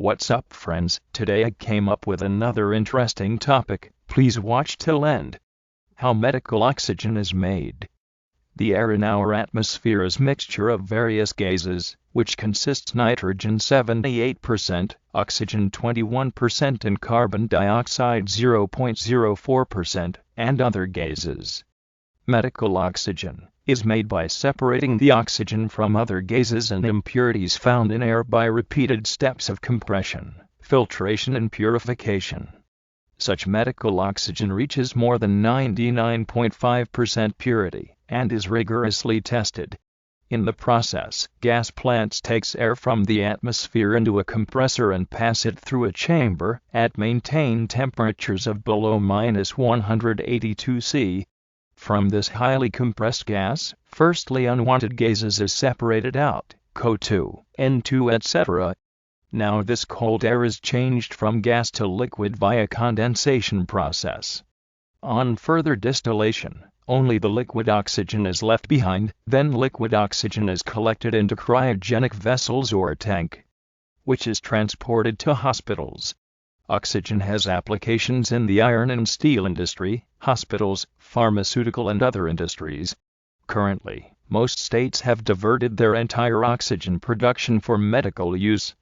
What's up, friends? Today I came up with another interesting topic. Please watch till end. How medical oxygen is made. The air in our atmosphere is a mixture of various gases, which consists nitrogen 78%, oxygen 21% and carbon dioxide 0.04%, and other gases. Medical oxygen is made by separating the oxygen from other gases and impurities found in air by repeated steps of compression, filtration and purification. Such medical oxygen reaches more than 99.5% purity and is rigorously tested. In the process, gas plants takes air from the atmosphere into a compressor and pass it through a chamber at maintained temperatures of below -182 C. From this highly compressed gas, firstly unwanted gases is separated out, CO2, N2 etc. Now this cold air is changed from gas to liquid via condensation process. On further distillation, only the liquid oxygen is left behind, then liquid oxygen is collected into cryogenic vessels or tank, which is transported to hospitals. Oxygen has applications in the iron and steel industry, hospitals, pharmaceutical and other industries. Currently, most states have diverted their entire oxygen production for medical use.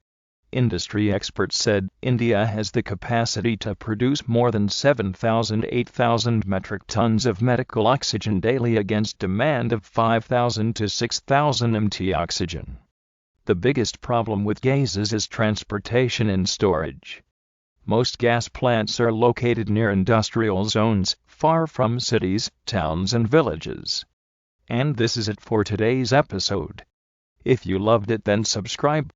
Industry experts said India has the capacity to produce more than 8,000 metric tons of medical oxygen daily against demand of 5,000 to 6,000 mt oxygen. The biggest problem with gases is transportation and storage. Most gas plants are located near industrial zones, far from cities, towns and villages. And this is it for today's episode. If you loved it, then subscribe.